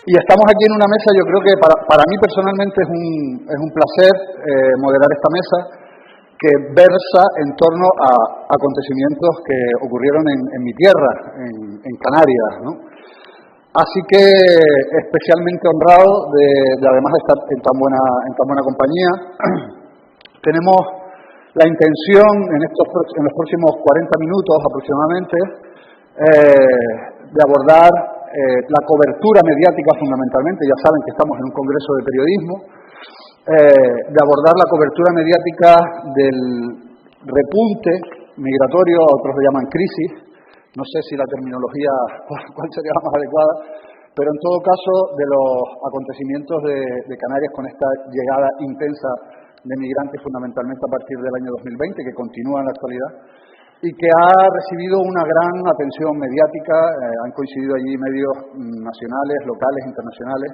Y estamos aquí en una mesa, yo creo que para mí personalmente es un placer moderar esta mesa, que versa en torno a acontecimientos que ocurrieron en mi tierra, en Canarias, ¿no? Así que especialmente honrado de además de estar en tan buena compañía. Tenemos la intención en los próximos 40 minutos aproximadamente de abordar la cobertura mediática fundamentalmente. Ya saben que estamos en un congreso de periodismo, de abordar la cobertura mediática del repunte migratorio, otros lo llaman crisis. No sé si la terminología cuál sería la más adecuada, pero en todo caso de los acontecimientos de Canarias con esta llegada intensa de migrantes fundamentalmente a partir del año 2020, que continúa en la actualidad, y que ha recibido una gran atención mediática. Han coincidido allí medios nacionales, locales, internacionales,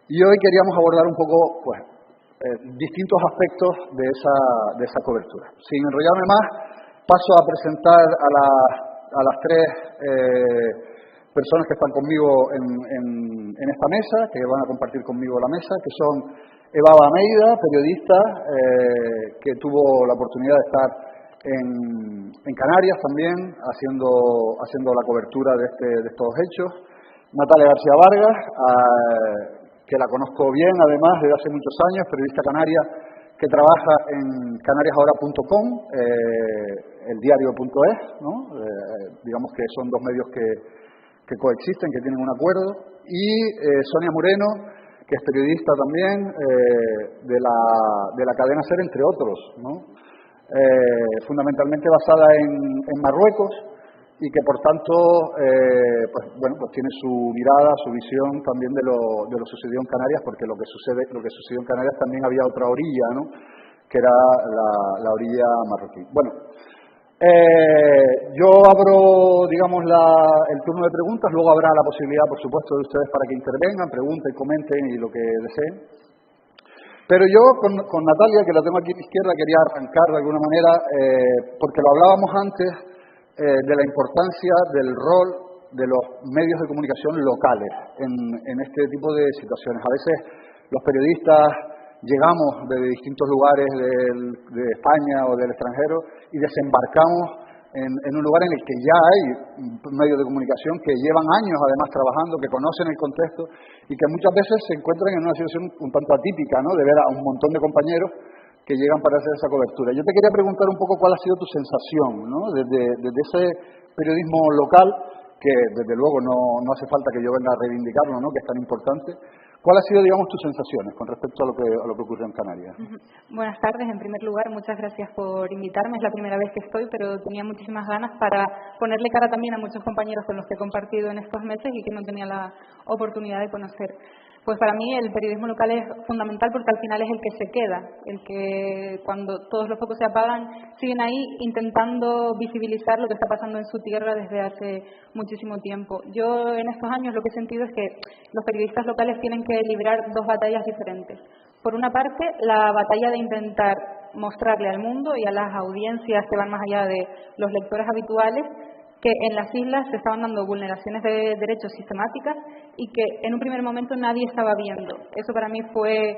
y hoy queríamos abordar un poco distintos aspectos de esa cobertura. Sin enrollarme más, paso a presentar a las tres personas que están conmigo en esta mesa, que van a compartir conmigo la mesa, que son Eva Almeida, periodista, que tuvo la oportunidad de estar en Canarias también, haciendo la cobertura de estos hechos. Natalia García Vargas, que la conozco bien, además, desde hace muchos años, periodista canaria, que trabaja en canariasahora.com, eldiario.es, ¿no? Digamos que son dos medios que coexisten, que tienen un acuerdo. Y Sonia Moreno, que es periodista también de la cadena SER, entre otros, ¿no? Fundamentalmente basada en Marruecos, y que por tanto pues tiene su mirada, su visión también de lo sucedido en Canarias, porque lo que sucedió en Canarias también había otra orilla, ¿no? Que era la orilla marroquí. Bueno, yo abro, digamos, el turno de preguntas, luego habrá la posibilidad, por supuesto, de ustedes para que intervengan, pregunten, comenten y lo que deseen. Pero yo con Natalia, que la tengo aquí a mi izquierda, quería arrancar de alguna manera, porque lo hablábamos antes, de la importancia del rol de los medios de comunicación locales en este tipo de situaciones. A veces los periodistas llegamos de distintos lugares de España o del extranjero y desembarcamos en un lugar en el que ya hay medios de comunicación que llevan años además trabajando, que conocen el contexto y que muchas veces se encuentran en una situación un tanto atípica, ¿no? De ver a un montón de compañeros que llegan para hacer esa cobertura. Yo te quería preguntar un poco cuál ha sido tu sensación, ¿no? Desde ese periodismo local, que desde luego no hace falta que yo venga a reivindicarlo, ¿no? Que es tan importante. ¿Cuál ha sido, digamos, tus sensaciones con respecto a lo que ocurrió en Canarias? Buenas tardes, en primer lugar, muchas gracias por invitarme. Es la primera vez que estoy, pero tenía muchísimas ganas para ponerle cara también a muchos compañeros con los que he compartido en estos meses y que no tenía la oportunidad de conocer. Pues para mí el periodismo local es fundamental porque al final es el que se queda, el que cuando todos los focos se apagan siguen ahí intentando visibilizar lo que está pasando en su tierra desde hace muchísimo tiempo. Yo en estos años lo que he sentido es que los periodistas locales tienen que librar dos batallas diferentes. Por una parte, la batalla de intentar mostrarle al mundo y a las audiencias que van más allá de los lectores habituales que en las islas se estaban dando vulneraciones de derechos sistemáticas y que en un primer momento nadie estaba viendo. Eso para mí fue,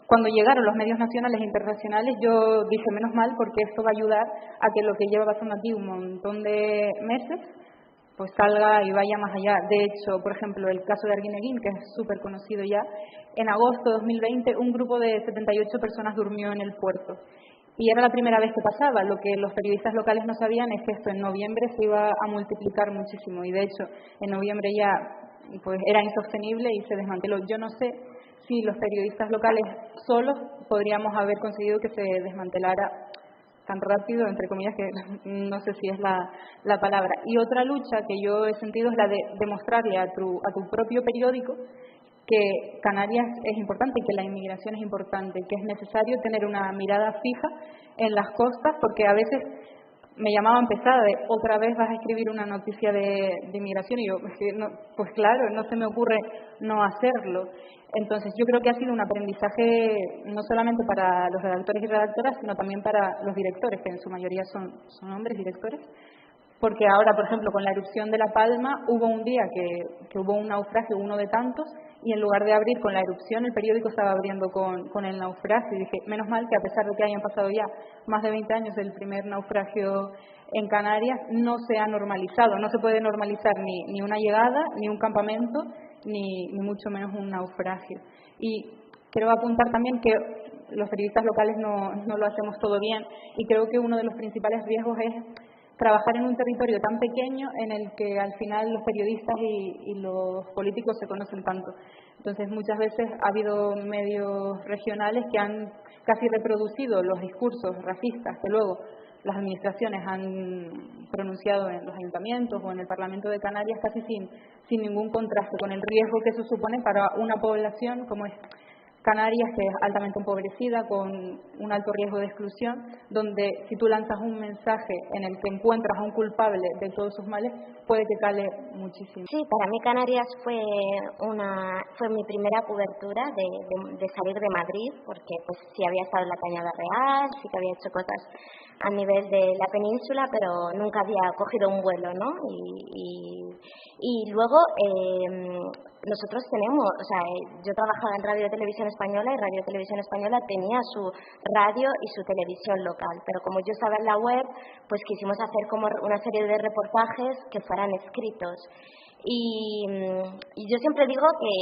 cuando llegaron los medios nacionales e internacionales, yo dije, menos mal, porque esto va a ayudar a que lo que lleva pasando aquí un montón de meses, pues salga y vaya más allá. De hecho, por ejemplo, el caso de Arguineguín, que es súper conocido ya, en agosto de 2020 un grupo de 78 personas durmió en el puerto. Y era la primera vez que pasaba. Lo que los periodistas locales no sabían es que esto en noviembre se iba a multiplicar muchísimo. Y de hecho, en noviembre ya pues era insostenible y se desmanteló. Yo no sé si los periodistas locales solos podríamos haber conseguido que se desmantelara tan rápido, entre comillas, que no sé si es la palabra. Y otra lucha que yo he sentido es la de demostrarle a tu propio periódico que Canarias es importante y que la inmigración es importante, que es necesario tener una mirada fija en las costas, porque a veces me llamaban pesada de otra vez vas a escribir una noticia de inmigración y yo, pues claro, no se me ocurre no hacerlo. Entonces yo creo que ha sido un aprendizaje no solamente para los redactores y redactoras, sino también para los directores, que en su mayoría son hombres directores. Porque ahora, por ejemplo, con la erupción de La Palma, hubo un día que hubo un naufragio, uno de tantos, y en lugar de abrir con la erupción, el periódico estaba abriendo con el naufragio. Y dije, menos mal que a pesar de que hayan pasado ya más de 20 años del primer naufragio en Canarias, no se ha normalizado. No se puede normalizar ni una llegada, ni un campamento, ni mucho menos un naufragio. Y quiero apuntar también que los periodistas locales no lo hacemos todo bien, y creo que uno de los principales riesgos es trabajar en un territorio tan pequeño en el que al final los periodistas y los políticos se conocen tanto. Entonces, muchas veces ha habido medios regionales que han casi reproducido los discursos racistas que luego las administraciones han pronunciado en los ayuntamientos o en el Parlamento de Canarias, casi sin ningún contraste con el riesgo que eso supone para una población como es Canarias, que es altamente empobrecida, con un alto riesgo de exclusión, donde si tú lanzas un mensaje en el que encuentras a un culpable de todos sus males, puede que cale muchísimo. Sí, para mí Canarias fue mi primera cobertura de salir de Madrid, porque pues sí había estado en la Cañada Real, sí que había hecho cosas a nivel de la península, pero nunca había cogido un vuelo, ¿no? Y luego nosotros tenemos, o sea, yo trabajaba en Radio Televisión Española y Radio Televisión Española tenía su radio y su televisión local, pero como yo estaba en la web, pues quisimos hacer como una serie de reportajes que fueran escritos. Y yo siempre digo que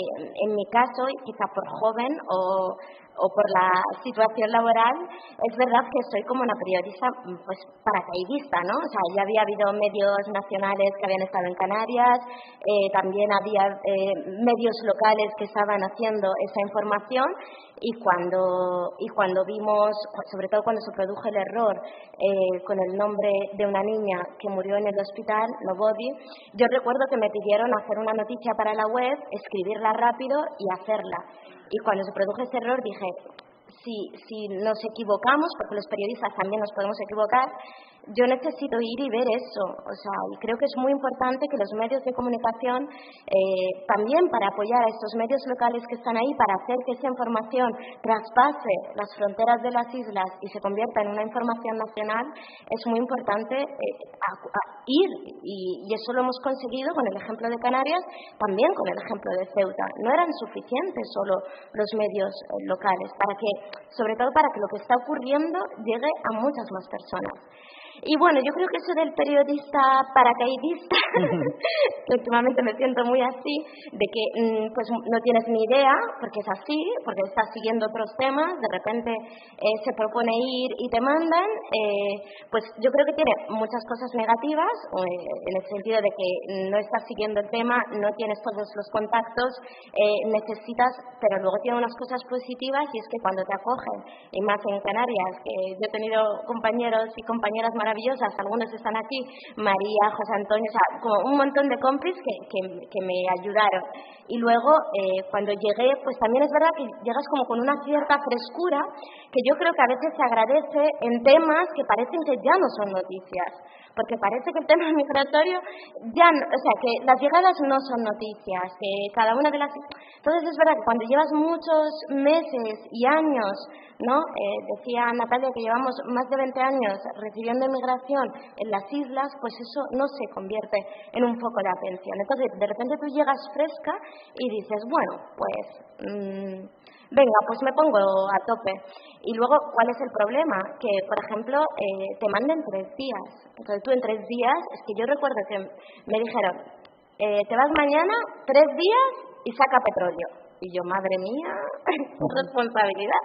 en mi caso, y quizá por joven o por la situación laboral, es verdad que soy como una periodista pues paracaidista, ¿no? O sea, ya había habido medios nacionales que habían estado en Canarias, también había medios locales que estaban haciendo esa información, y cuando vimos, sobre todo cuando se produjo el error con el nombre de una niña que murió en el hospital, Nobody, yo recuerdo que me pidieron hacer una noticia para la web, escribirla rápido y hacerla. Y cuando se produjo ese error dije, si nos equivocamos, porque los periodistas también nos podemos equivocar, yo necesito ir y ver eso. O sea, y creo que es muy importante que los medios de comunicación, también para apoyar a estos medios locales que están ahí, para hacer que esa información traspase las fronteras de las islas y se convierta en una información nacional, es muy importante ir. Y eso lo hemos conseguido con el ejemplo de Canarias, también con el ejemplo de Ceuta. No eran suficientes solo los medios locales, sobre todo para que lo que está ocurriendo llegue a muchas más personas. Y bueno, yo creo que eso del periodista paracaidista, que últimamente me siento muy así, de que pues no tienes ni idea, porque es así, porque estás siguiendo otros temas, de repente se propone ir y te mandan, pues yo creo que tiene muchas cosas negativas, en el sentido de que no estás siguiendo el tema, no tienes todos los contactos, necesitas, pero luego tiene unas cosas positivas, y es que cuando te acogen, y más en Canarias, que yo he tenido compañeros y compañeras maravillosas, algunos están aquí, María, José Antonio, o sea, como un montón de compis que me ayudaron. Y luego, cuando llegué, pues también es verdad que llegas como con una cierta frescura, que yo creo que a veces se agradece en temas que parecen que ya no son noticias, porque parece que el tema migratorio ya, o sea, que las llegadas no son noticias, que cada una de las... Entonces es verdad que cuando llevas muchos meses y años, ¿no? Decía Natalia que llevamos más de 20 años recibiendo migración en las islas, pues eso no se convierte en un foco de atención. Entonces, de repente tú llegas fresca y dices, bueno, pues venga, pues me pongo a tope. Y luego, ¿cuál es el problema? Que, por ejemplo, te manden 3 días. Entonces tú en 3 días, es que yo recuerdo que me dijeron, te vas mañana 3 días y saca petróleo. Y yo, madre mía, responsabilidad.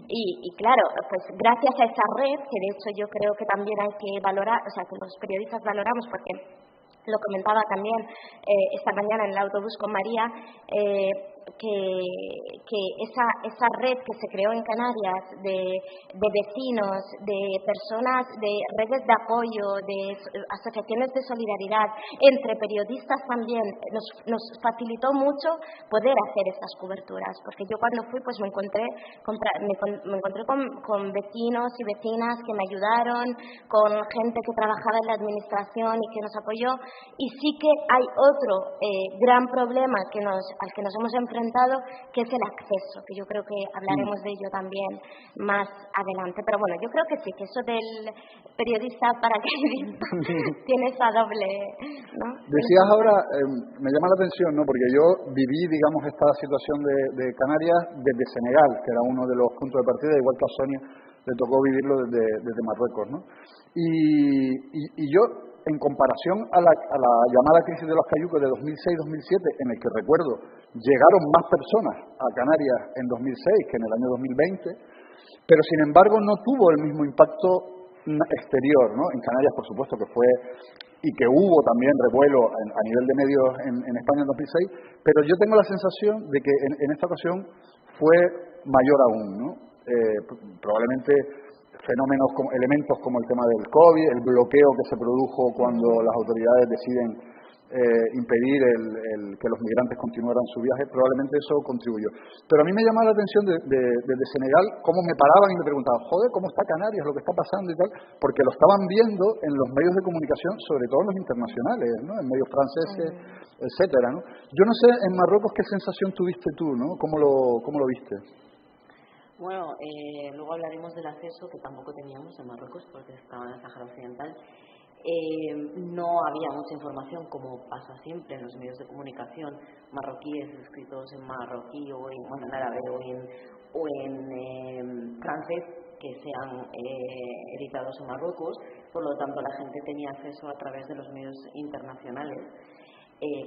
Y claro, pues gracias a esa red, que de hecho yo creo que también hay que valorar, o sea, que los periodistas valoramos, porque lo comentaba también esta mañana en el autobús con María, que esa red que se creó en Canarias de vecinos, de personas, de redes de apoyo, de asociaciones de solidaridad, entre periodistas también, nos facilitó mucho poder hacer estas coberturas, porque yo cuando fui pues me encontré con vecinos y vecinas que me ayudaron, con gente que trabajaba en la administración y que nos apoyó. Y sí que hay otro gran problema al que nos hemos enfrentado, enfrentado, que es el acceso, que yo creo que hablaremos de ello también más adelante. Pero bueno, yo creo que sí, que eso del periodista paracaidista tiene esa doble, ¿no? Decías ahora, me llama la atención, ¿no? Porque yo viví, digamos, esta situación de Canarias desde Senegal, que era uno de los puntos de partida, igual que a Sonia le tocó vivirlo desde Marruecos, ¿no? Y yo, en comparación a la llamada crisis de los cayucos de 2006-2007, en el que recuerdo llegaron más personas a Canarias en 2006 que en el año 2020, pero sin embargo no tuvo el mismo impacto exterior, ¿no? En Canarias, por supuesto, que fue y que hubo también revuelo a nivel de medios en España en 2006, pero yo tengo la sensación de que en esta ocasión fue mayor aún, ¿no? Probablemente fenómenos, elementos como el tema del COVID, el bloqueo que se produjo cuando las autoridades deciden impedir que los migrantes continuaran su viaje, probablemente eso contribuyó. Pero a mí me llamaba la atención desde Senegal cómo me paraban y me preguntaban, joder, ¿cómo está Canarias? Lo que está pasando y tal, porque lo estaban viendo en los medios de comunicación, sobre todo en los internacionales, ¿no? En medios franceses, etcétera, ¿no? Yo no sé, en Marruecos, ¿qué sensación tuviste tú, no? ¿Cómo lo viste? Bueno, luego hablaremos del acceso que tampoco teníamos en Marruecos porque estaba en el Sáhara Occidental. No había mucha información, como pasa siempre en los medios de comunicación marroquíes escritos en marroquí o en árabe o en francés que sean editados en Marruecos. Por lo tanto, la gente tenía acceso a través de los medios internacionales.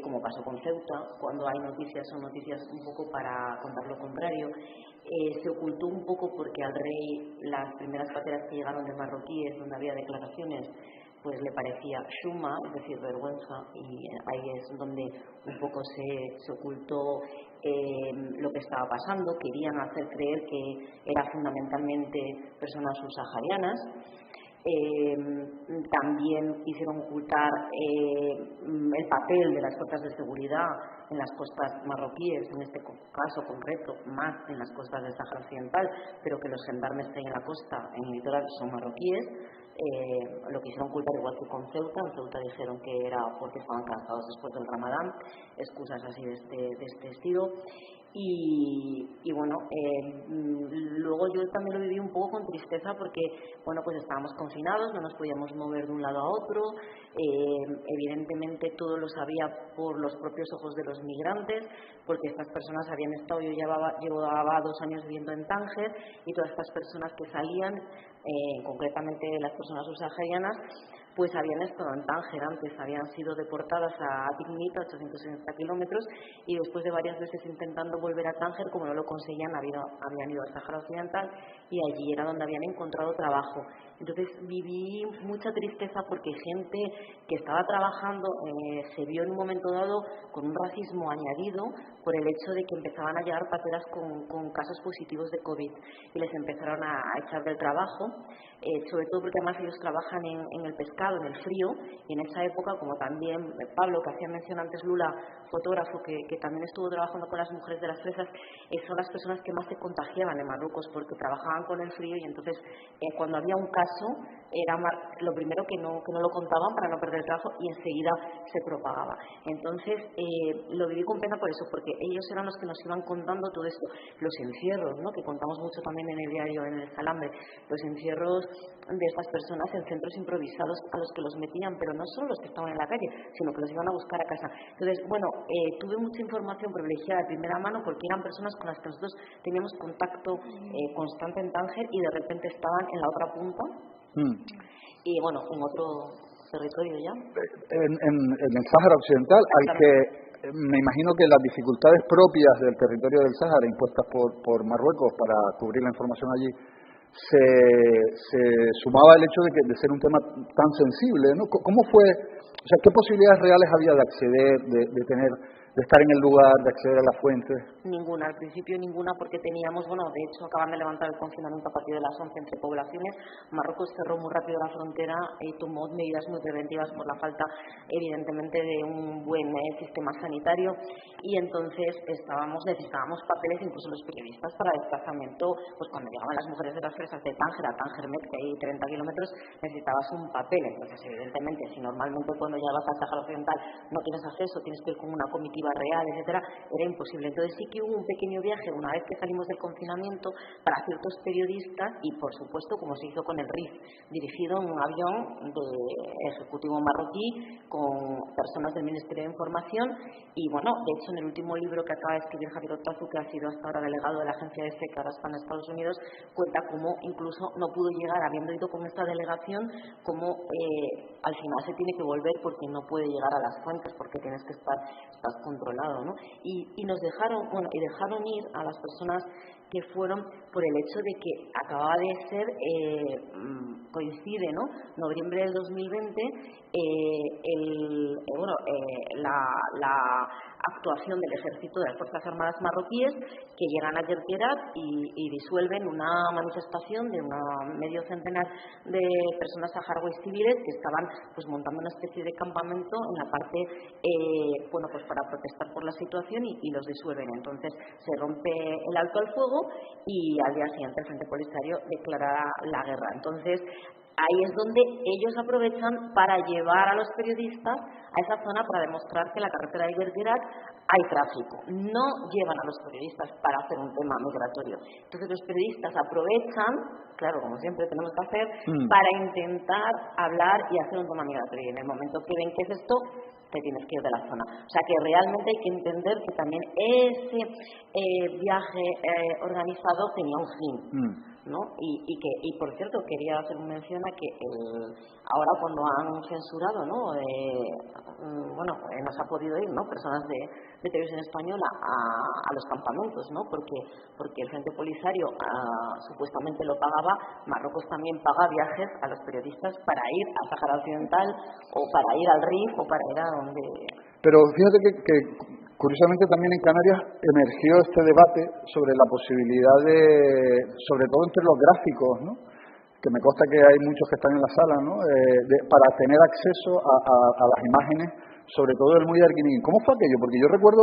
Como pasó con Ceuta, cuando hay noticias, son noticias un poco para contar lo contrario. Se ocultó un poco porque al rey las primeras pateras que llegaron de marroquíes, donde había declaraciones, pues le parecía shuma, es decir, vergüenza, y ahí es donde un poco se ocultó lo que estaba pasando. Querían hacer creer que era fundamentalmente personas subsaharianas. También hicieron ocultar el papel de las fuerzas de seguridad en las costas marroquíes, en este caso concreto, más en las costas del Sáhara Occidental, pero que los gendarmes que hay en la costa, en el litoral, son marroquíes. Lo quisieron ocultar igual que con Ceuta. En Ceuta dijeron que era porque estaban cansados después del Ramadán, excusas así de este estilo. Y bueno, luego yo también lo viví un poco con tristeza porque, bueno, pues estábamos confinados, no nos podíamos mover de un lado a otro. Evidentemente todo lo sabía por los propios ojos de los migrantes, porque estas personas habían estado, yo llevaba 2 años viviendo en Tánger, y todas estas personas que salían, concretamente las personas subsaharianas, pues habían estado en Tánger antes, habían sido deportadas a Tignita, 860 kilómetros, y después de varias veces intentando volver a Tánger, como no lo conseguían, habían ido al Sáhara Occidental, y allí era donde habían encontrado trabajo. Entonces viví mucha tristeza porque gente que estaba trabajando se vio en un momento dado con un racismo añadido por el hecho de que empezaban a llegar pateras con casos positivos de COVID y les empezaron a echar del trabajo, sobre todo porque además ellos trabajan en el pescado, en el frío, y en esa época, como también Pablo, que hacía mención antes, Lula, fotógrafo que también estuvo trabajando con las mujeres de las fresas, son las personas que más se contagiaban en Marruecos porque trabajaban con el frío, y entonces cuando había un caso era lo primero que no lo contaban para no perder el trabajo, y enseguida se propagaba. Entonces lo viví con pena por eso, porque ellos eran los que nos iban contando todo esto, los encierros, ¿no? Que contamos mucho también en el diario, en El Salambre, los encierros de estas personas en centros improvisados a los que los metían, pero no solo los que estaban en la calle, sino que los iban a buscar a casa. Entonces, bueno, tuve mucha información privilegiada de primera mano porque eran personas con las que nosotros teníamos contacto constante en Tánger, y de repente estaban en la otra punta y, bueno, en otro territorio ya. En el Sáhara Occidental, al que me imagino que las dificultades propias del territorio del Sáhara impuestas por Marruecos para cubrir la información allí se sumaba el hecho de ser un tema tan sensible, ¿no? ¿Cómo fue? O sea, ¿qué posibilidades reales había de acceder, de estar en el lugar, de acceder a las fuentes? Ninguna, al principio ninguna, porque teníamos, bueno, de hecho acaban de levantar el confinamiento a partir de las 11 entre poblaciones. Marruecos cerró muy rápido la frontera y tomó medidas muy preventivas por la falta, evidentemente, de un buen sistema sanitario, y entonces necesitábamos papeles, incluso los periodistas, para desplazamiento. Pues cuando llegaban las mujeres de las fresas de Tánger a Tánger-Met, que hay 30 kilómetros, necesitabas un papel. Entonces, evidentemente, si normalmente cuando llegas al Sáhara Occidental no tienes acceso, tienes que ir con una comitiva Ciudad Real, etcétera, era imposible. Entonces sí que hubo un pequeño viaje una vez que salimos del confinamiento para ciertos periodistas y, por supuesto, como se hizo con el RIF, dirigido en un avión de ejecutivo marroquí con personas del Ministerio de Información. Y bueno, de hecho, en el último libro que acaba de escribir Javier Otazu, que ha sido hasta ahora delegado de la agencia de que ahora está en Estados Unidos, cuenta cómo incluso no pudo llegar, habiendo ido con esta delegación, cómo al final se tiene que volver porque no puede llegar a las fuentes, porque tienes que estás controlado, ¿no? Y nos dejaron ir a las personas que fueron por el hecho de que acababa de ser, coincide, ¿no? Noviembre del 2020, la actuación del ejército de las Fuerzas Armadas marroquíes, que llegan a Gergerat y disuelven una manifestación de medio centenar de personas saharauis civiles que estaban pues montando una especie de campamento en la parte pues para protestar por la situación y los disuelven. Entonces se rompe el alto al fuego y al día siguiente el Frente Polisario declara la guerra. Entonces ahí es donde ellos aprovechan para llevar a los periodistas a esa zona para demostrar que en la carretera de Gergerat hay tráfico. No llevan a los periodistas para hacer un tema migratorio. Entonces los periodistas aprovechan, claro, como siempre tenemos que hacer, para intentar hablar y hacer un tema migratorio. Y en el momento que ven que es esto, te tienes que ir de la zona. O sea que realmente hay que entender que también ese viaje organizado tenía un fin, ¿no? Y por cierto, quería hacer una mención a que ahora cuando han censurado, ¿no? No se ha podido ir, ¿no? Personas de televisión española a los campamentos, ¿no? Porque el Frente Polisario supuestamente lo pagaba. Marruecos también paga viajes a los periodistas para ir a Sáhara Occidental o para ir al RIF o para ir a donde... Pero fíjate que curiosamente también en Canarias emergió este debate sobre la posibilidad sobre todo entre los gráficos, ¿no? Que me consta que hay muchos que están en la sala, ¿no? Para tener acceso a las imágenes, sobre todo del Muelle de Arguineguín. ¿Cómo fue aquello? Porque yo recuerdo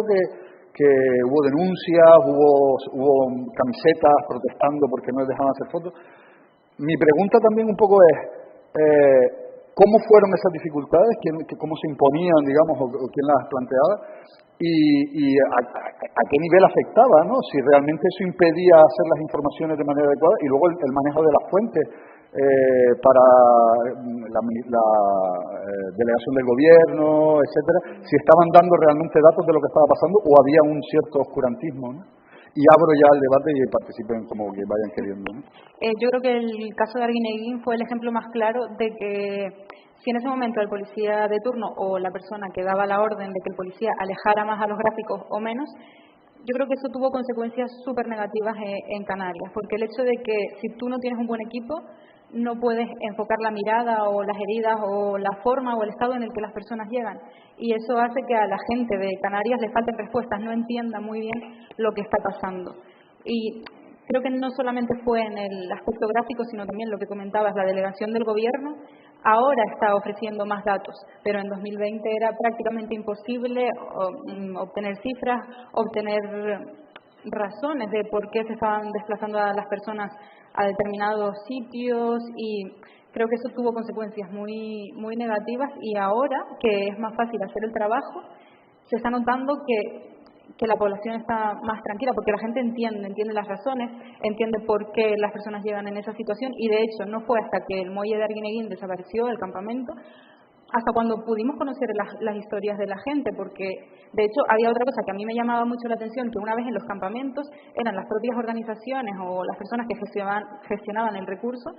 que hubo denuncias, hubo camisetas protestando porque no les dejaban hacer fotos. Mi pregunta también un poco es, ¿cómo fueron esas dificultades? ¿Cómo se imponían, digamos, o quién las planteaba? Y a qué nivel afectaba, ¿no? Si realmente eso impedía hacer las informaciones de manera adecuada, y luego el manejo de las fuentes para la delegación del gobierno, etcétera, si estaban dando realmente datos de lo que estaba pasando o había un cierto oscurantismo, ¿no? Y abro ya el debate y participen como que vayan queriendo, ¿no? Yo creo que el caso de Arguineguín fue el ejemplo más claro de que si en ese momento el policía de turno o la persona que daba la orden de que el policía alejara más a los gráficos o menos, yo creo que eso tuvo consecuencias súper negativas en Canarias, porque el hecho de que si tú no tienes un buen equipo, no puedes enfocar la mirada o las heridas o la forma o el estado en el que las personas llegan. Y eso hace que a la gente de Canarias le falten respuestas, no entienda muy bien lo que está pasando. Y creo que no solamente fue en el aspecto gráfico, sino también lo que comentabas, la delegación del gobierno ahora está ofreciendo más datos, pero en 2020 era prácticamente imposible obtener cifras, obtener razones de por qué se estaban desplazando a las personas a determinados sitios, y creo que eso tuvo consecuencias muy negativas. Y ahora que es más fácil hacer el trabajo, se está notando que la población está más tranquila, porque la gente entiende las razones, entiende por qué las personas llegan en esa situación, y de hecho no fue hasta que el muelle de Arguineguín desapareció del campamento hasta cuando pudimos conocer las historias de la gente, porque de hecho había otra cosa que a mí me llamaba mucho la atención, que una vez en los campamentos eran las propias organizaciones o las personas que gestionaban el recurso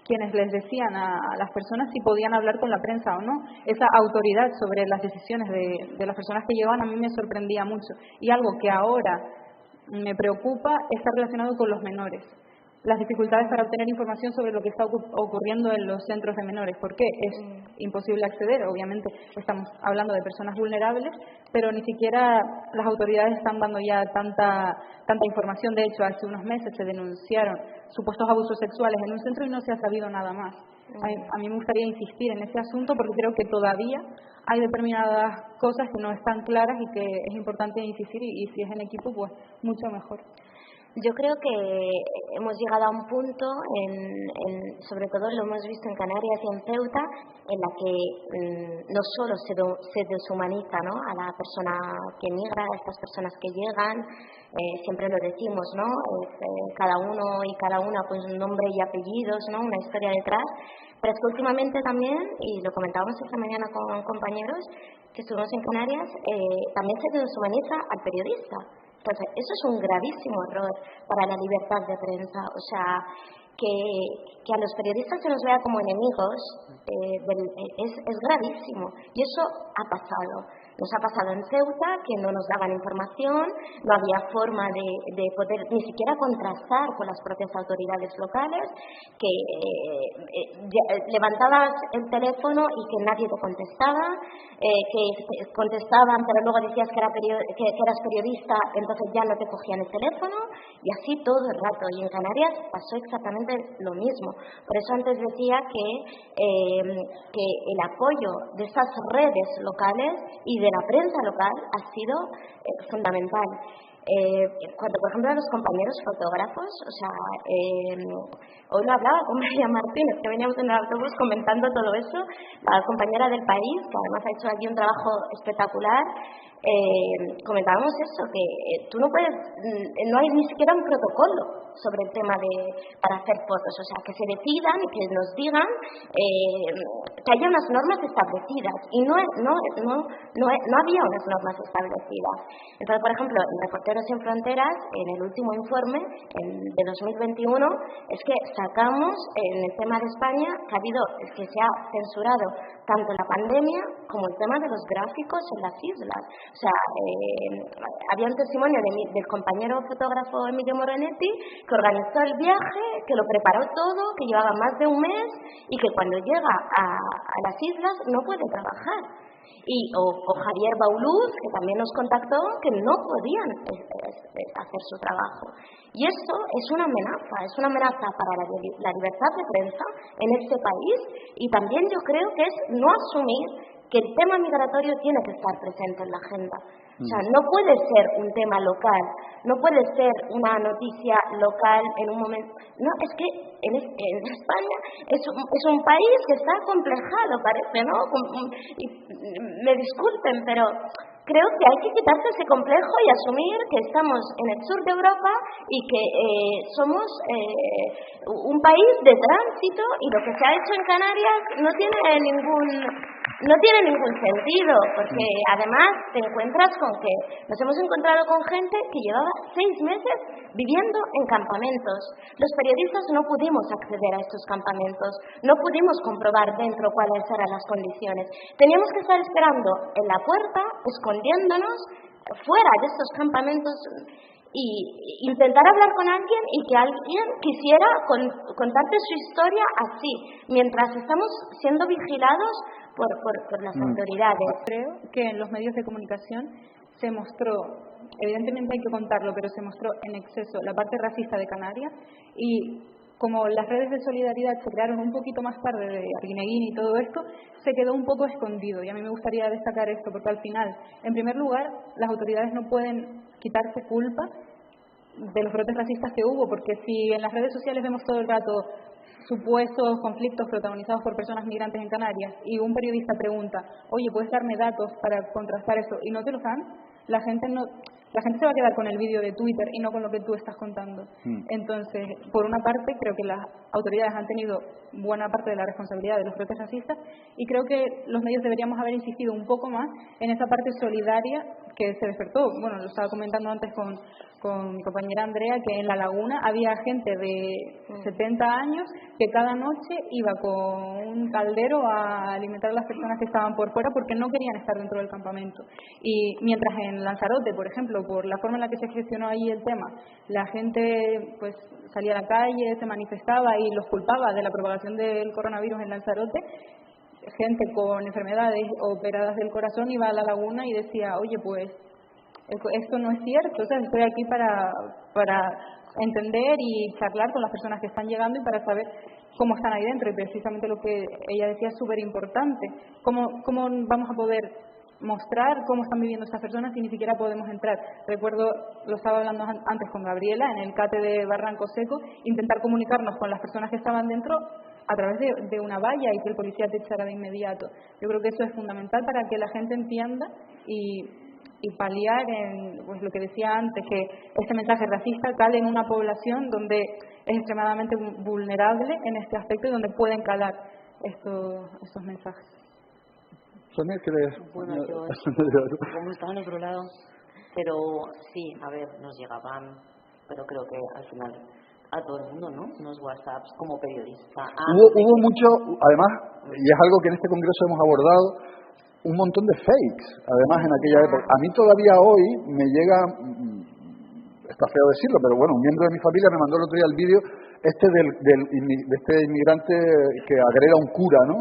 quienes les decían a las personas si podían hablar con la prensa o no. Esa autoridad sobre las decisiones de las personas que llegaban a mí me sorprendía mucho. Y algo que ahora me preocupa está relacionado con los menores. Las dificultades para obtener información sobre lo que está ocurriendo en los centros de menores. ¿Por qué? Es imposible acceder. Obviamente estamos hablando de personas vulnerables, pero ni siquiera las autoridades están dando ya tanta información. De hecho, hace unos meses se denunciaron supuestos abusos sexuales en un centro y no se ha sabido nada más. A mí me gustaría insistir en ese asunto porque creo que todavía hay determinadas cosas que no están claras y que es importante insistir, y si es en equipo, pues mucho mejor. Yo creo que hemos llegado a un punto, sobre todo lo hemos visto en Canarias y en Ceuta, en la que no solo se deshumaniza, ¿no?, a la persona que migra, a estas personas que llegan, siempre lo decimos, ¿no?, cada uno y cada una pues nombre y apellidos, ¿no?, una historia detrás, pero es que últimamente también, y lo comentábamos esta mañana con compañeros que estuvimos en Canarias, también se deshumaniza al periodista. Entonces, eso es un gravísimo error para la libertad de prensa. O sea, que a los periodistas se nos vea como enemigos es gravísimo. Y eso ha pasado. Nos ha pasado en Ceuta, que no nos daban información, no había forma de poder ni siquiera contrastar con las propias autoridades locales, que levantabas el teléfono y que nadie te contestaba, que contestaban pero luego decías que eras periodista, entonces ya no te cogían el teléfono, y así todo el rato. Y en Canarias pasó exactamente lo mismo. Por eso antes decía que el apoyo de esas redes locales y de la prensa local ha sido fundamental. Cuando, por ejemplo, a los compañeros fotógrafos, o sea, hoy lo hablaba con María Martínez, que veníamos en el autobús comentando todo eso, la compañera del País, que además ha hecho aquí un trabajo espectacular. Comentábamos eso, que tú no hay ni siquiera un protocolo sobre el tema para hacer fotos, o sea, que se decidan y que nos digan que haya unas normas establecidas, y no había unas normas establecidas. Entonces, por ejemplo, en Reporteros Sin Fronteras, en el último informe de 2021, es que sacamos en el tema de España que se ha censurado tanto la pandemia como el tema de los gráficos en las islas. O sea, había un testimonio del compañero fotógrafo Emilio Moronetti, que organizó el viaje, que lo preparó todo, que llevaba más de un mes, y que cuando llega a las islas no puede trabajar. O Javier Bauluz, que también nos contactó, que no podían hacer su trabajo. Y esto es una amenaza para la libertad de prensa en este país, y también yo creo que es no asumir que el tema migratorio tiene que estar presente en la agenda. O sea, no puede ser un tema local, no puede ser una noticia local en un momento. No, es que en España es un país que está acomplejado, parece, ¿no? Y me disculpen, pero creo que hay que quitarse ese complejo y asumir que estamos en el sur de Europa y que somos un país de tránsito, y lo que se ha hecho en Canarias no tiene ningún sentido, porque además te encuentras con que nos hemos encontrado con gente que llevaba 6 meses viviendo en campamentos. Los periodistas no pudimos acceder a estos campamentos, no pudimos comprobar dentro cuáles eran las condiciones. Teníamos que estar esperando en la puerta, escondiéndonos fuera de estos campamentos, y intentar hablar con alguien y que alguien quisiera contarte su historia así, mientras estamos siendo vigilados por las autoridades. Creo que en los medios de comunicación se mostró, evidentemente hay que contarlo, pero se mostró en exceso la parte racista de Canarias, y como las redes de solidaridad se crearon un poquito más tarde de Arguineguín y todo esto, se quedó un poco escondido. Y a mí me gustaría destacar esto, porque al final, en primer lugar, las autoridades no pueden quitarse culpa de los brotes racistas que hubo, porque si en las redes sociales vemos todo el rato supuestos conflictos protagonizados por personas migrantes en Canarias, y un periodista pregunta, oye, ¿puedes darme datos para contrastar eso?, y no te los dan, la gente se va a quedar con el vídeo de Twitter y no con lo que tú estás contando. Entonces, por una parte, creo que las autoridades han tenido buena parte de la responsabilidad de los brotes racistas, y creo que los medios deberíamos haber insistido un poco más en esa parte solidaria que se despertó. Bueno, lo estaba comentando antes con mi compañera Andrea, que en La Laguna había gente de 70 años que cada noche iba con un caldero a alimentar a las personas que estaban por fuera porque no querían estar dentro del campamento. Y mientras en Lanzarote, por ejemplo, por la forma en la que se gestionó ahí el tema, la gente pues salía a la calle, se manifestaba y los culpaba de la propagación del coronavirus en Lanzarote, gente con enfermedades operadas del corazón iba a La Laguna y decía, oye, pues esto no es cierto, o sea, estoy aquí para entender y charlar con las personas que están llegando y para saber cómo están ahí dentro. Y precisamente lo que ella decía es súper importante. ¿Cómo vamos a poder mostrar cómo están viviendo esas personas y ni siquiera podemos entrar. Recuerdo, lo estaba hablando antes con Gabriela, en el CATE de Barranco Seco, intentar comunicarnos con las personas que estaban dentro a través de una valla y que el policía te echara de inmediato. Yo creo que eso es fundamental para que la gente entienda y paliar en pues, lo que decía antes, que este mensaje racista cale en una población donde es extremadamente vulnerable en este aspecto y donde pueden calar estos mensajes. Sonia, ¿crees? Bueno, yo como estaba en otro lado, pero sí, a ver, nos llegaban, pero creo que al final a todo el mundo, ¿no? Unos WhatsApps como periodista. Hubo mucho, además, y es algo que en este congreso hemos abordado, un montón de fakes, además en aquella época. A mí todavía hoy me llega, está feo decirlo, pero bueno, un miembro de mi familia me mandó el otro día el vídeo de este inmigrante que agrega a un cura, ¿no?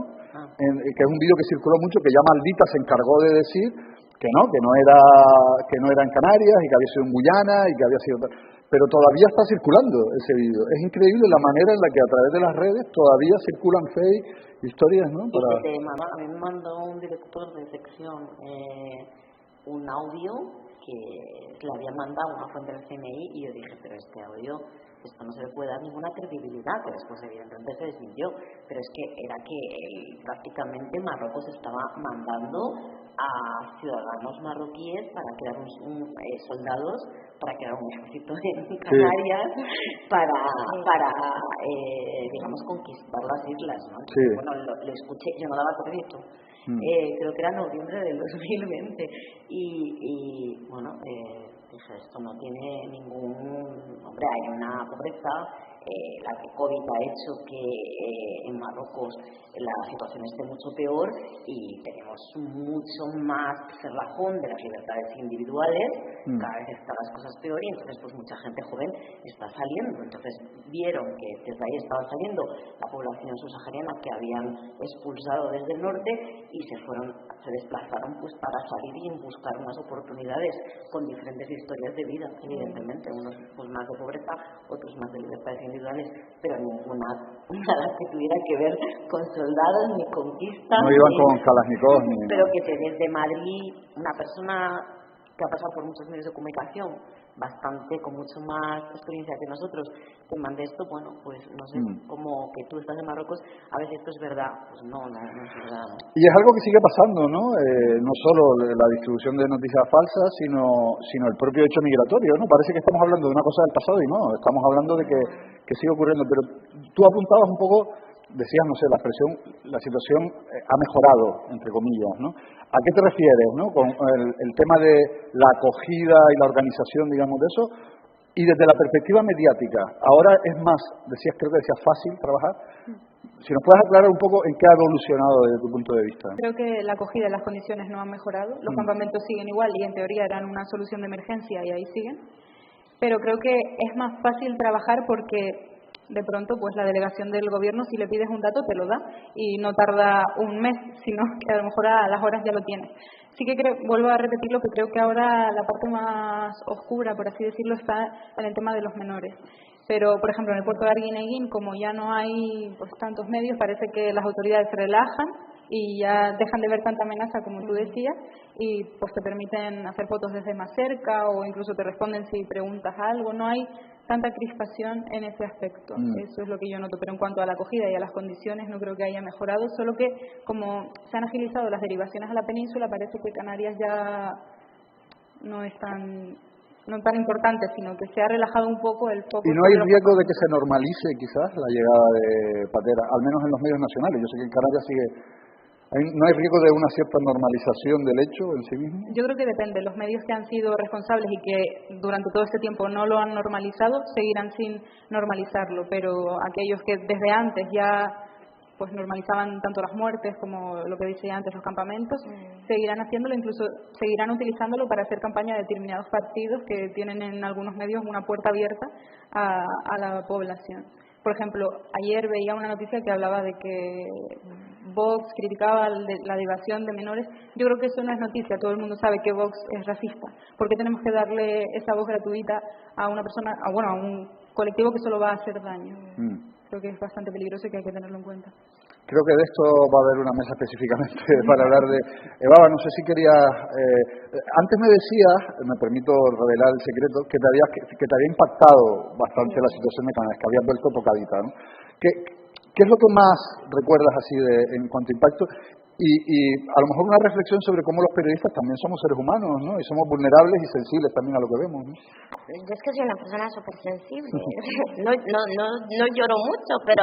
Que es un vídeo que circuló mucho, que ya Maldita se encargó de decir que no era en Canarias y que había sido en Guyana y que había sido... Pero todavía está circulando ese vídeo. Es increíble la manera en la que a través de las redes todavía circulan fake historias, ¿no? A mí me mandó un director de sección un audio que le había mandado una fuente del CNI y yo dije, pero este audio, esto no se le puede dar ninguna credibilidad, que después evidentemente se desmintió, pero es que era que prácticamente Marruecos estaba mandando a ciudadanos marroquíes para crear soldados, para crear un ejército en Canarias, para digamos, conquistar las islas, ¿no? Sí. Bueno, lo escuché, yo no daba crédito. Creo que era noviembre del 2020 y bueno, dije, esto no tiene ningún... Hombre, hay una pobreza, la que COVID ha hecho que en Marruecos la situación esté mucho peor y tenemos mucho más cerrajón de las libertades individuales, cada vez están las cosas peor y entonces pues mucha gente joven está saliendo. Entonces vieron que desde ahí estaba saliendo la población subsahariana que habían expulsado desde el norte y se desplazaron pues para salir y buscar unas oportunidades con diferentes historias de vida, evidentemente, unos pues más de pobreza, otros más de libertades individuales, pero nada que tuviera que ver con soldados ni conquistas. No iban con Kalashnikov ni... Pero que desde Madrid una persona que ha pasado por muchos medios de comunicación, con mucho más experiencia que nosotros, te mande esto, bueno, pues no sé, como que tú estás en Marruecos, a veces esto es verdad, pues no es verdad. Y es algo que sigue pasando, ¿no? No solo la distribución de noticias falsas, sino el propio hecho migratorio, ¿no? Parece que estamos hablando de una cosa del pasado y no, estamos hablando de que sigue ocurriendo, pero tú apuntabas un poco, decías, no sé, la situación ha mejorado, entre comillas, ¿no? ¿A qué te refieres, no? Con el tema de la acogida y la organización, digamos, de eso, y desde la perspectiva mediática, ahora es más, creo que decías, fácil trabajar. Si nos puedes aclarar un poco en qué ha evolucionado desde tu punto de vista. Creo que la acogida y las condiciones no han mejorado, los campamentos siguen igual y en teoría eran una solución de emergencia y ahí siguen, pero creo que es más fácil trabajar porque de pronto pues la delegación del gobierno, si le pides un dato te lo da y no tarda un mes, sino que a lo mejor a las horas ya lo tienes. Sí que vuelvo a repetir lo que creo que ahora la parte más oscura, por así decirlo, está en el tema de los menores. Pero, por ejemplo, en el puerto de Arguineguín, como ya no hay pues tantos medios, parece que las autoridades se relajan y ya dejan de ver tanta amenaza como tú decías y pues te permiten hacer fotos desde más cerca o incluso te responden si preguntas algo. No hay tanta crispación en ese aspecto. Eso es lo que yo noto. Pero en cuanto a la acogida y a las condiciones no creo que haya mejorado, solo que como se han agilizado las derivaciones a la península, parece que Canarias ya no es tan importante, sino que se ha relajado un poco el foco. ¿Y no hay riesgo de que se normalice quizás la llegada de pateras, al menos en los medios nacionales? Yo sé que en Canarias ¿no hay riesgo de una cierta normalización del hecho en sí mismo? Yo creo que depende. Los medios que han sido responsables y que durante todo este tiempo no lo han normalizado, seguirán sin normalizarlo, pero aquellos que desde antes ya pues normalizaban tanto las muertes como lo que decía antes, los campamentos, seguirán haciéndolo, incluso seguirán utilizándolo para hacer campaña de determinados partidos que tienen en algunos medios una puerta abierta a la población. Por ejemplo, ayer veía una noticia que hablaba de que Vox criticaba la derivación de menores. Yo creo que eso no es noticia, todo el mundo sabe que Vox es racista. ¿Por qué tenemos que darle esa voz gratuita a una persona, a un colectivo que solo va a hacer daño? Creo que es bastante peligroso y que hay que tenerlo en cuenta. Creo que de esto va a haber una mesa específicamente para hablar de... Eva, no sé si querías... antes me decías, me permito revelar el secreto, que te había impactado bastante la situación de Canarias, que habías vuelto tocadita, ¿no? ¿Qué es lo que más recuerdas así en cuanto a impacto? Y a lo mejor una reflexión sobre cómo los periodistas también somos seres humanos, ¿no? Y somos vulnerables y sensibles también a lo que vemos, ¿no? Yo es que soy una persona súper sensible. No lloro mucho, pero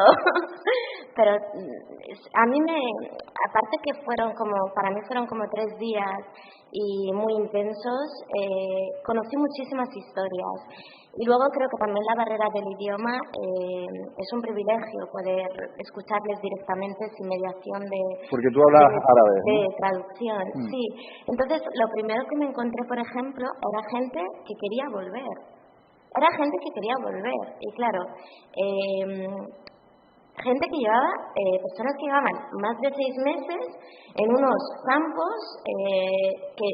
a mí aparte que para mí fueron como 3 días y muy intensos, conocí muchísimas historias. Y luego creo que también la barrera del idioma es un privilegio poder escucharles directamente sin mediación porque tú hablas árabe, ¿no? De traducción, sí. Entonces, lo primero que me encontré, por ejemplo, era gente que quería volver. Y claro, gente que llevaba, personas que llevaban más de 6 meses en unos campos que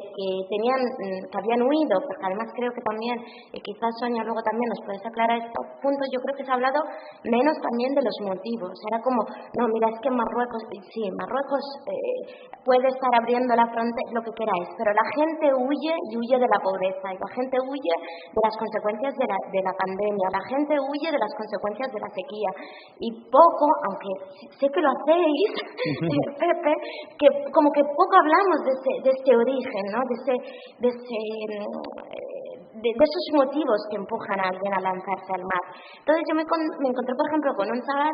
habían huido, porque además creo que también, quizás Sonia luego también nos puedes aclarar estos puntos, yo creo que se ha hablado menos también de los motivos. Era como, no, mira, es que Marruecos puede estar abriendo la frontera, lo que queráis, pero la gente huye de la pobreza, y la gente huye de las consecuencias de la pandemia, la gente huye de las consecuencias de la sequía, y poco, aunque sé que lo hacéis, Pepe, que como que poco hablamos de este origen, ¿no? de esos motivos que empujan a alguien a lanzarse al mar. Entonces yo me encontré, por ejemplo, con un chaval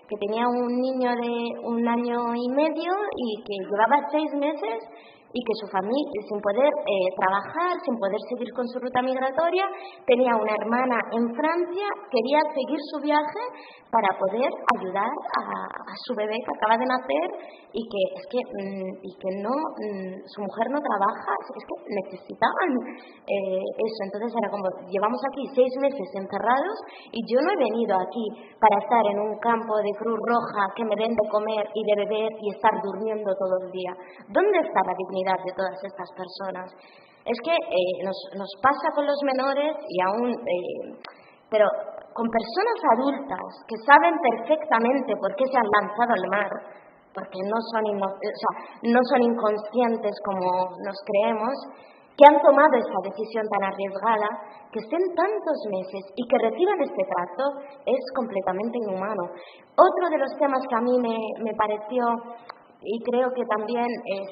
que tenía un niño de 1 año y medio y que llevaba 6 meses y que su familia, sin poder trabajar, sin poder seguir con su ruta migratoria, tenía una hermana en Francia, quería seguir su viaje para poder ayudar a su bebé que acaba de nacer y que su mujer no trabaja, es que necesitaban eso. Entonces era como, llevamos aquí 6 meses encerrados y yo no he venido aquí para estar en un campo de Cruz Roja que me den de comer y de beber y estar durmiendo todo el día. ¿Dónde está la dignidad de todas estas personas? Es que nos pasa con los menores y aún, pero con personas adultas que saben perfectamente por qué se han lanzado al mar, porque no son inconscientes como nos creemos, que han tomado esta decisión tan arriesgada, que estén tantos meses y que reciban este trato, es completamente inhumano. Otro de los temas que a mí me pareció, y creo que también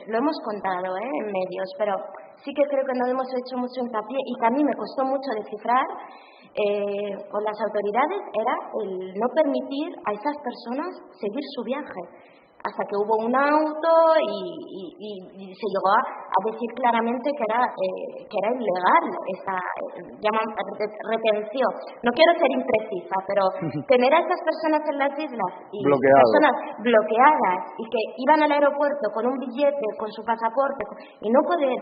lo hemos contado en medios, pero sí que creo que no hemos hecho mucho hincapié y que a mí me costó mucho descifrar con las autoridades, era el no permitir a esas personas seguir su viaje. Hasta que hubo un auto y se llegó a decir claramente que era ilegal esa retención. No quiero ser imprecisa, pero tener a estas personas en las islas y personas bloqueadas y que iban al aeropuerto con un billete, con su pasaporte y no poder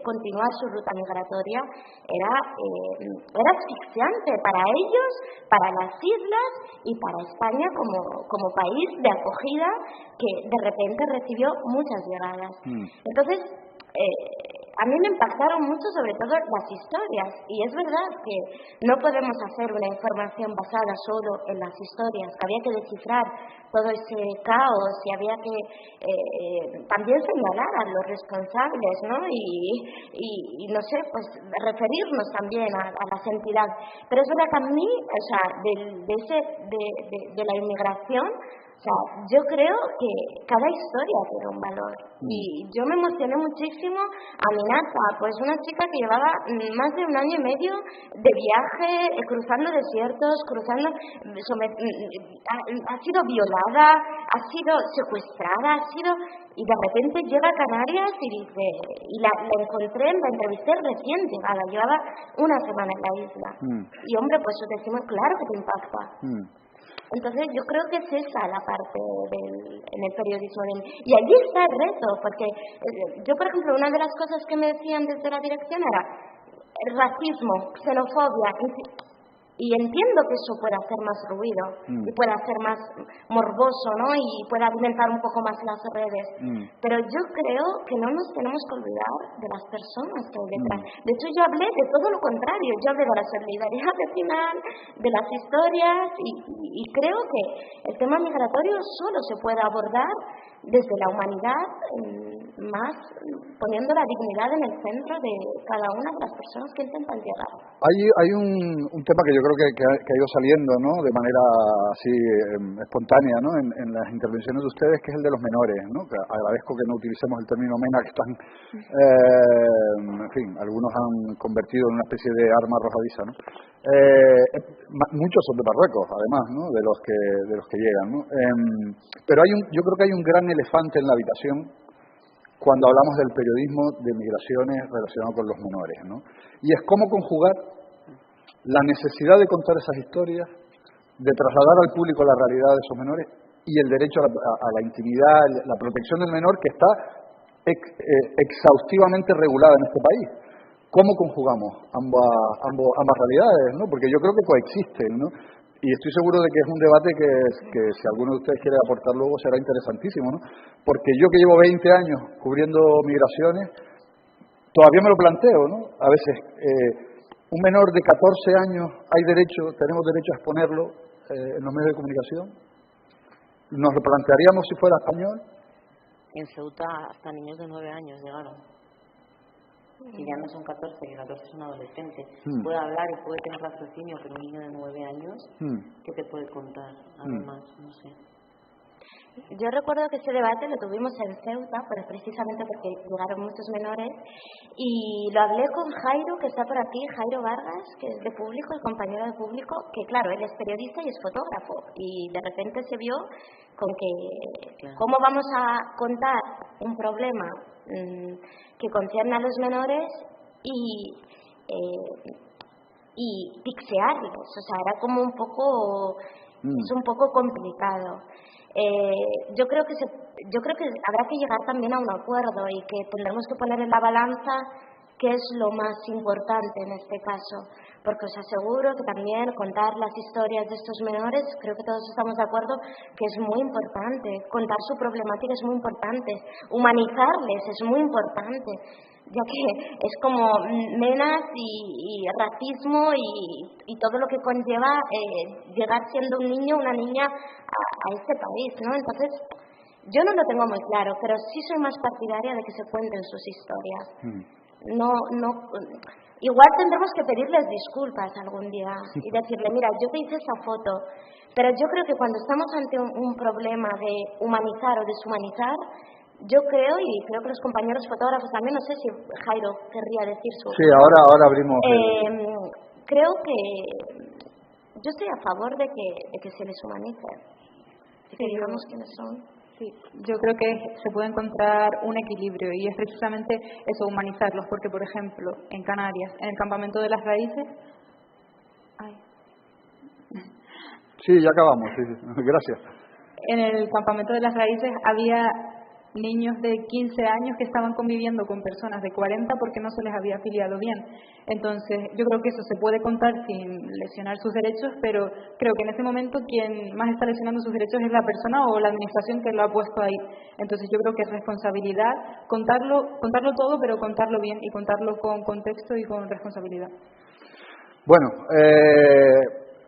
continuar su ruta migratoria era asfixiante para ellos, para las islas y para España como país de acogida que de repente recibió muchas llegadas. Entonces, a mí me impactaron mucho sobre todo las historias, y es verdad que no podemos hacer una información basada solo en las historias, que había que descifrar todo ese caos y había que también señalar a los responsables, ¿no? Y no sé, pues referirnos también a las entidades. Pero es verdad que a mí, o sea, de la inmigración, o sea, yo creo que cada historia tiene un valor. Y yo me emocioné muchísimo. Aminata, pues una chica que llevaba más de 1 año y medio de viaje, cruzando desiertos, ha sido violada, ha sido secuestrada, y de repente llega a Canarias y dice, y la encontré, la entrevisté recién llegada, llevaba 1 semana en la isla. Y hombre, pues decimos, claro que te impacta. Entonces yo creo que es esa la parte en el periodismo. Y allí está el reto, porque yo, por ejemplo, una de las cosas que me decían desde la dirección era el racismo, xenofobia. Y entiendo que eso pueda hacer más ruido y pueda ser más morboso, ¿no? Y pueda alimentar un poco más las redes. Pero yo creo que no nos tenemos que olvidar de las personas que hay detrás. De hecho, yo hablé de todo lo contrario. Yo hablé de la solidaridad vecinal, de las historias y creo que el tema migratorio solo se puede abordar desde la humanidad, más poniendo la dignidad en el centro de cada una de las personas que intentan llegar. Hay un tema que yo creo que ha ido saliendo, ¿no?, de manera así espontánea, ¿no?, en las intervenciones de ustedes, que es el de los menores, ¿no? Que agradezco que no utilicemos el término MENA, que están, en fin, algunos han convertido en una especie de arma arrojadiza, ¿no? Muchos son de Marruecos, además, ¿no?, de los que llegan, ¿no? Pero yo creo que hay un gran elefante en la habitación cuando hablamos del periodismo de migraciones relacionado con los menores, ¿no? Y es cómo conjugar la necesidad de contar esas historias, de trasladar al público la realidad de esos menores y el derecho a la intimidad, la protección del menor, que está exhaustivamente regulada en este país. ¿Cómo conjugamos ambas realidades, ¿no? Porque yo creo que coexisten, ¿no? Y estoy seguro de que es un debate que si alguno de ustedes quiere aportar luego será interesantísimo, ¿no? Porque yo, que llevo 20 años cubriendo migraciones, todavía me lo planteo, ¿no? A veces, un menor de 14 años, tenemos derecho a exponerlo en los medios de comunicación. ¿Nos lo plantearíamos si fuera español? En Ceuta hasta niños de 9 años llegaron. Y ya no son 14, que 14 es un adolescente. Puede hablar y puede tener raciocinio, pero un niño de 9 años, ¿qué te puede contar? Además, no sé. Yo recuerdo que ese debate lo tuvimos en Ceuta, pero precisamente porque llegaron muchos menores, y lo hablé con Jairo, que está por aquí, Jairo Vargas, que es de Público, el compañero de Público, que claro, él es periodista y es fotógrafo, y de repente se vio con que cómo vamos a contar un problema que concierne a los menores y pixearlos, o sea, era como un poco, es un poco complicado. Yo creo que habrá que llegar también a un acuerdo y que tendremos que poner en la balanza qué es lo más importante en este caso, porque os aseguro que también contar las historias de estos menores, creo que todos estamos de acuerdo que es muy importante, contar su problemática es muy importante, humanizarles es muy importante, ya que es como menas y racismo y todo lo que conlleva llegar siendo un niño o una niña a este país, ¿no? Entonces, yo no lo tengo muy claro, pero sí soy más partidaria de que se cuenten sus historias. Igual tendremos que pedirles disculpas algún día y decirle, mira, yo te hice esa foto, pero yo creo que cuando estamos ante un problema de humanizar o deshumanizar, yo creo, y creo que los compañeros fotógrafos también, no sé si Jairo querría decir su... Sí, ahora abrimos... Creo que yo estoy a favor de que se les humanice, de que digamos quiénes son. Sí, yo creo que se puede encontrar un equilibrio y es precisamente eso, humanizarlos, porque por ejemplo, en Canarias, en el campamento de las raíces... Sí, ya acabamos, sí, gracias. En el campamento de las raíces había niños de 15 años que estaban conviviendo con personas de 40 porque no se les había afiliado bien. Entonces, yo creo que eso se puede contar sin lesionar sus derechos, pero creo que en ese momento quien más está lesionando sus derechos es la persona o la administración que lo ha puesto ahí. Entonces, yo creo que es responsabilidad contarlo todo, pero contarlo bien y contarlo con contexto y con responsabilidad. Bueno,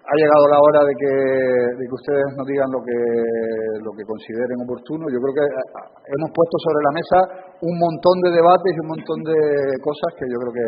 ha llegado la hora de que ustedes nos digan lo que consideren oportuno. Yo creo que hemos puesto sobre la mesa un montón de debates y un montón de cosas que yo creo que